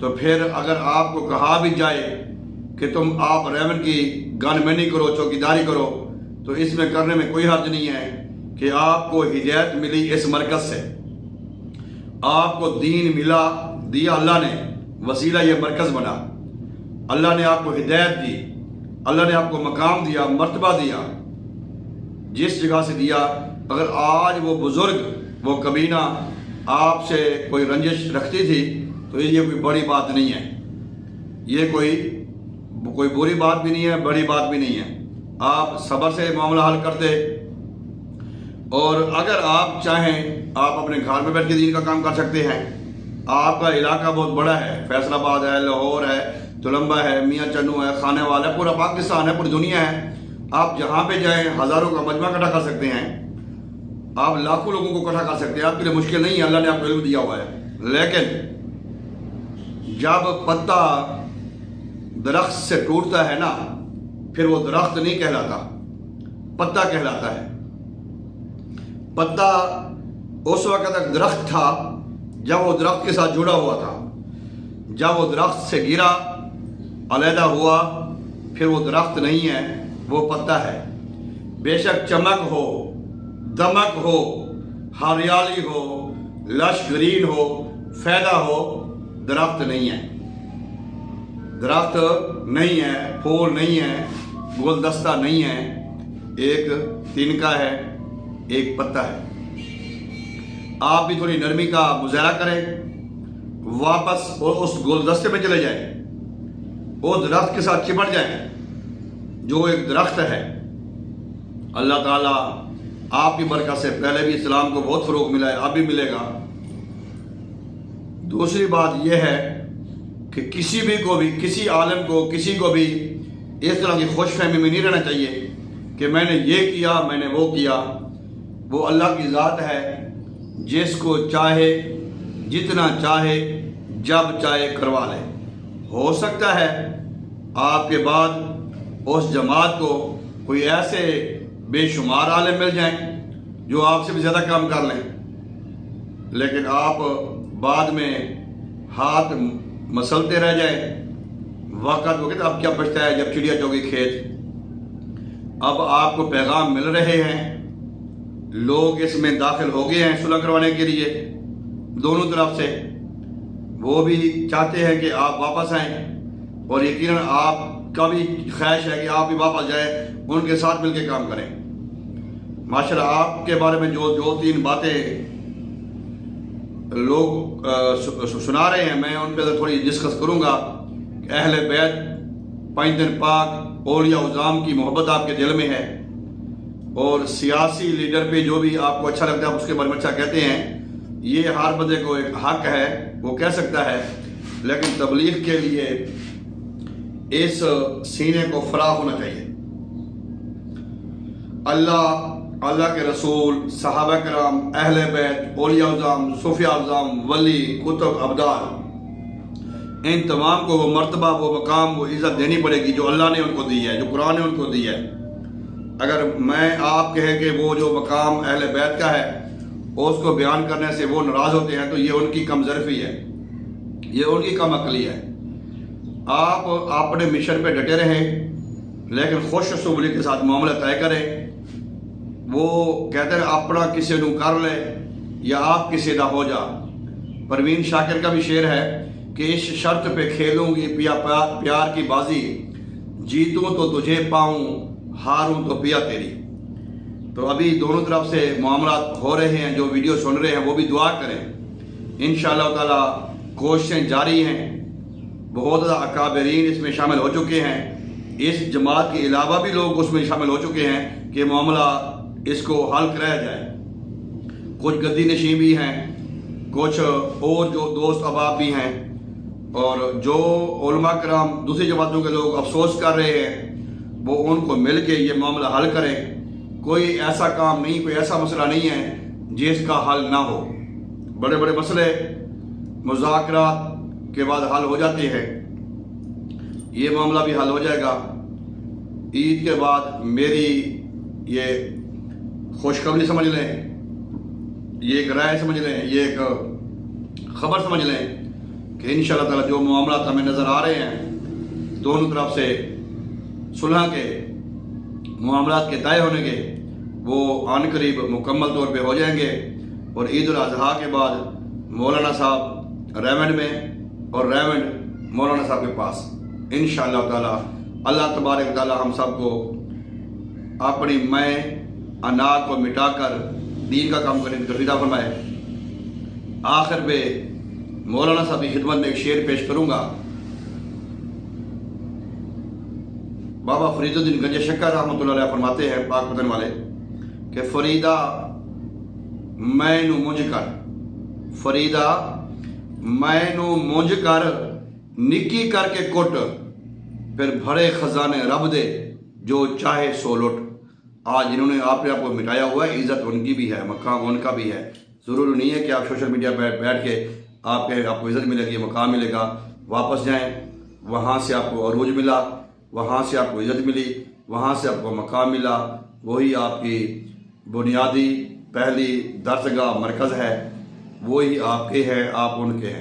تو پھر اگر آپ کو کہا بھی جائے کہ آپ ریون کی گن مینی کرو، چوکیداری کرو، تو اس میں کرنے میں کوئی حرج نہیں ہے کہ آپ کو ہدایت ملی اس مرکز سے، آپ کو دین ملا دیا اللہ نے، وسیلہ یہ مرکز بنا، اللہ نے آپ کو ہدایت دی، اللہ نے آپ کو مقام دیا، مرتبہ دیا، جس جگہ سے دیا۔ اگر آج وہ بزرگ، وہ کبینہ آپ سے کوئی رنجش رکھتی تھی تو یہ کوئی بڑی بات نہیں ہے، یہ کوئی بری بات بھی نہیں ہے، بڑی بات بھی نہیں ہے۔ آپ صبر سے معاملہ حل کرتے، اور اگر آپ چاہیں آپ اپنے گھر میں بیٹھ کے دین کا کام کر سکتے ہیں۔ آپ کا علاقہ بہت بڑا ہے، فیصل آباد ہے، لاہور ہے، تلمبہ ہے، میاں چنو ہے، خانے والا ہے، پورا پاکستان ہے، پوری دنیا ہے۔ آپ جہاں پہ جائیں ہزاروں کا مجمع اکٹھا کر سکتے ہیں، آپ لاکھوں لوگوں کو اکٹھا کر سکتے ہیں، آپ کے لیے مشکل نہیں ہے، اللہ نے آپ کو علم دیا ہوا ہے۔ لیکن جب پتا درخت سے ٹوٹتا ہے نا، پھر وہ درخت نہیں کہلاتا، پتا کہلاتا ہے۔ پتا اس وقت تک درخت تھا جب وہ درخت کے ساتھ جڑا ہوا تھا، جب وہ درخت سے گرا، علیحدہ ہوا، پھر وہ درخت نہیں ہے، وہ پتا ہے۔ بے شک چمک ہو، دمک ہو، ہریالی ہو، لش گرین ہو، فائدہ ہو، درخت نہیں ہے، درخت نہیں ہے، پھول نہیں ہے، گلدستہ نہیں ہے، ایک تنکا ہے، ایک پتا ہے۔ آپ بھی تھوڑی نرمی کا مظاہرہ کریں، واپس اس گلدستے میں چلے جائیں، وہ درخت کے ساتھ چپٹ جائیں جو ایک درخت ہے۔ اللہ تعالیٰ آپ کی برکت سے پہلے بھی اسلام کو بہت فروغ ملا ہے، اب بھی ملے گا۔ دوسری بات یہ ہے کہ کسی عالم کو، کسی کو بھی اس طرح کی خوش فہمی میں نہیں رہنا چاہیے کہ میں نے یہ کیا، میں نے وہ کیا۔ وہ اللہ کی ذات ہے، جس کو چاہے جتنا چاہے جب چاہے کروا لے۔ ہو سکتا ہے آپ کے بعد اس جماعت کو کوئی ایسے بے شمار عالم مل جائیں جو آپ سے بھی زیادہ کام کر لیں، لیکن آپ بعد میں ہاتھ مسلتے رہ جائیں۔ وقت وہ کہتے اب کیا بچتا ہے جب چڑیا چوگی کھیت۔ اب آپ کو پیغام مل رہے ہیں، لوگ اس میں داخل ہو گئے ہیں صلح کروانے کے لیے دونوں طرف سے۔ وہ بھی چاہتے ہیں کہ آپ واپس آئیں، اور یقیناً آپ کا بھی خواہش ہے کہ آپ بھی واپس جائیں، ان کے ساتھ مل کے کام کریں۔ ماشاءاللہ آپ کے بارے میں جو تین باتیں لوگ سنا رہے ہیں، میں ان پہ تھوڑی ڈسکس کروں گا۔ اہل بیت، پانچ دن پاک، اولیاء اعظام کی محبت آپ کے دل میں ہے، اور سیاسی لیڈر پہ جو بھی آپ کو اچھا لگتا ہے آپ اس کے بارے میں اچھا کہتے ہیں۔ یہ ہر بندے کو ایک حق ہے، وہ کہہ سکتا ہے، لیکن تبلیغ کے لیے اس سینے کو فراخ ہونا چاہیے۔ اللہ کے رسول، صحابہ کرام، اہل بیت، اولیاء اعظام، صوفیاء اعظام، ولی، کتب، ابدال، ان تمام کو وہ مرتبہ، وہ مقام، وہ عزت دینی پڑے گی جو اللہ نے ان کو دی ہے، جو قرآن نے ان کو دی ہے۔ اگر میں آپ کہیں کہ وہ جو مقام اہل بیت کا ہے اس کو بیان کرنے سے وہ ناراض ہوتے ہیں، تو یہ ان کی کم ظرفی ہے، یہ ان کی کم عقلی ہے۔ آپ اپنے مشن پہ ڈٹے رہیں، لیکن خوش صبری کے ساتھ معاملہ طے کریں۔ وہ کہتے ہیں اپنا کسی نو کر لے یا آپ کسی دا ہو جا۔ پروین شاکر کا بھی شعر ہے کہ اس شرط پہ کھیلوں گی پیار کی بازی، جیتوں تو تجھے پاؤں، ہاروں تو پیا تیری۔ تو ابھی دونوں طرف سے معاملات ہو رہے ہیں، جو ویڈیو سن رہے ہیں وہ بھی دعا کریں۔ انشاءاللہ تعالی کوششیں جاری ہیں، بہت زیادہ اکابرین اس میں شامل ہو چکے ہیں، اس جماعت کے علاوہ بھی لوگ اس میں شامل ہو چکے ہیں کہ معاملہ اس کو حل کرایا جائے۔ کچھ گدی نشین بھی ہیں، کچھ اور جو دوست احباب بھی ہیں، اور جو علماء کرام دوسری جماعتوں کے لوگ افسوس کر رہے ہیں، وہ ان کو مل کے یہ معاملہ حل کریں۔ کوئی ایسا کام نہیں، کوئی ایسا مسئلہ نہیں ہے جس کا حل نہ ہو۔ بڑے بڑے مسئلے مذاکرات کے بعد حل ہو جاتے ہیں، یہ معاملہ بھی حل ہو جائے گا۔ عید کے بعد میری یہ خوشخبری سمجھ لیں، یہ ایک رائے سمجھ لیں، یہ ایک خبر سمجھ لیں کہ انشاءاللہ تعالی جو معاملات ہمیں نظر آ رہے ہیں دونوں طرف سے صلح کے معاملات کے طے ہونے کے، وہ آن قریب مکمل طور پہ ہو جائیں گے، اور عید الاضحیٰ کے بعد مولانا صاحب ریونڈ میں اور ریونڈ مولانا صاحب کے پاس انشاءاللہ تعالی اللہ تبارک و تعالی ہم سب کو اپنی میں انا کو مٹا کر دین کا کام کرنے کی توفیق عطا فرمائے۔ آخر پہ مولانا صاحب کی خدمت میں ایک شعر پیش کروں گا۔ بابا فرید الدین گنج شکر رحمۃ اللہ علیہ فرماتے ہیں، پاک پتن والے، کہ فریدہ میں نو مونج کر، فریدہ میں نو مونج کر، نکی کر کے کٹ، پھر بھرے خزانے رب دے جو چاہے سو لٹ۔ آج جنہوں نے آپ کو مٹایا ہوا ہے، عزت ان کی بھی ہے، مقام ان کا بھی ہے۔ ضروری نہیں ہے کہ آپ سوشل میڈیا پہ بیٹھ کے آپ کو عزت ملے گی، مقام ملے گا۔ واپس جائیں، وہاں سے آپ کو عروج ملا، وہاں سے آپ کو عزت ملی، وہاں سے آپ کو مقام ملا، وہی آپ کی بنیادی پہلی درسگاہ مرکز ہے، وہی آپ کے ہے، آپ ان کے ہیں۔